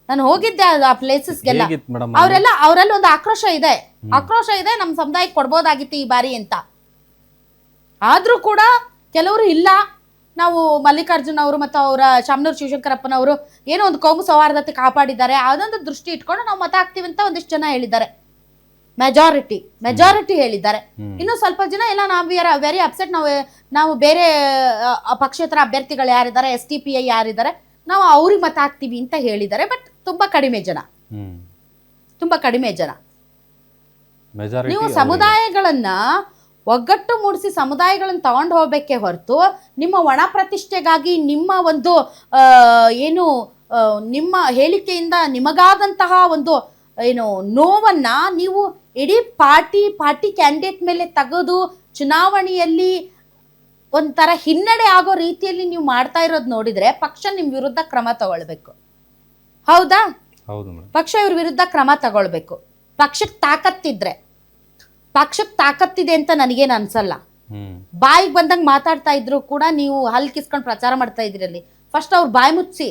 ನಾನು ಹೋಗಿದ್ದೆ ಆ ಪ್ಲೇಸಸ್ಗೆಲ್ಲ. ಹೇಗಿತ್ತು ಮೇಡಮ್? ಅವರಲ್ಲಿ ಒಂದು ಆಕ್ರೋಶ ಇದೆ, ನಮ್ಮ ಸಮುದಾಯಕ್ಕೆ ಕೊಡ್ಬೋದಾಗಿತ್ತು ಈ ಬಾರಿ ಅಂತ. ಆದ್ರೂ ಕೂಡ ಕೆಲವರು ಇಲ್ಲ, ನಾವು ಮಲ್ಲಿಕಾರ್ಜುನ್ ಅವರು ಮತ್ತು ಅವರ ಶಾಮನೂರು ಶಿವಶಂಕರಪ್ಪನವರು ಏನೋ ಒಂದು ಕೋಮು ಸೌಹಾರ್ದತೆ ಕಾಪಾಡಿದ್ದಾರೆ, ಅದೊಂದು ದೃಷ್ಟಿ ಇಟ್ಕೊಂಡು ನಾವು ಮತ ಹಾಕ್ತೀವಿ ಅಂತ ಒಂದಿಷ್ಟು ಜನ ಹೇಳಿದ್ದಾರೆ. ಮೆಜಾರಿಟಿ ಹೇಳಿದ್ದಾರೆ. ಇನ್ನು ಸ್ವಲ್ಪ ಜನ ಎಲ್ಲ ನಾವು ವೆರಿ ಅಪ್ಸೆಟ್, ನಾವು ಬೇರೆ ಪಕ್ಷೇತರ ಅಭ್ಯರ್ಥಿಗಳು ಯಾರಿದ್ದಾರೆ, SDPI ಯಾರಿದ್ದಾರೆ, ನಾವು ಅವ್ರಿಗೆ ಮತ ಹಾಕ್ತೀವಿ ಅಂತ ಹೇಳಿದ್ದಾರೆ. ಬಟ್ ತುಂಬಾ ಕಡಿಮೆ ಜನ. ನೀವು ಸಮುದಾಯಗಳನ್ನ ಒಗ್ಗಟ್ಟು ಮೂಡಿಸಿ ಸಮುದಾಯಗಳನ್ನ ತಗೊಂಡು ಹೋಗ್ಬೇಕೇ ಹೊರತು ನಿಮ್ಮ ಒಣ ಪ್ರತಿಷ್ಠೆಗಾಗಿ ನಿಮ್ಮ ಒಂದು ನಿಮ್ಮ ಹೇಳಿಕೆಯಿಂದ ನಿಮಗಾದಂತಹ ಒಂದು ನೋವನ್ನ ನೀವು ಇಡೀ ಪಾರ್ಟಿ ಕ್ಯಾಂಡಿಡೇಟ್ ಮೇಲೆ ತೆಗೆದು ಚುನಾವಣೆಯಲ್ಲಿ ಒಂಥರ ಹಿನ್ನಡೆ ಆಗೋ ರೀತಿಯಲ್ಲಿ ನೀವು ಮಾಡ್ತಾ ಇರೋದು ನೋಡಿದ್ರೆ ಪಕ್ಷ ನಿಮ್ ವಿರುದ್ಧ ಕ್ರಮ ತಗೊಳ್ಬೇಕು. ಹೌದಾ? ಪಕ್ಷ ಇವ್ರ ವಿರುದ್ಧ ಕ್ರಮ ತಗೊಳ್ಬೇಕು. ಪಕ್ಷಕ್ಕೆ ತಾಕತ್ತಿದೆ ಅಂತ ನನಗೇನು ಅನ್ಸಲ್ಲ. ಬಾಯಿಗೆ ಬಂದಂಗೆ ಮಾತಾಡ್ತಾ ಇದ್ರು ಕೂಡ ನೀವು ಹಲ್ ಕಿಸ್ಕೊಂಡು ಪ್ರಚಾರ ಮಾಡ್ತಾ ಇದ್ರಲ್ಲಿ. ಫಸ್ಟ್ ಅವ್ರು ಬಾಯಿ ಮುಚ್ಚಿ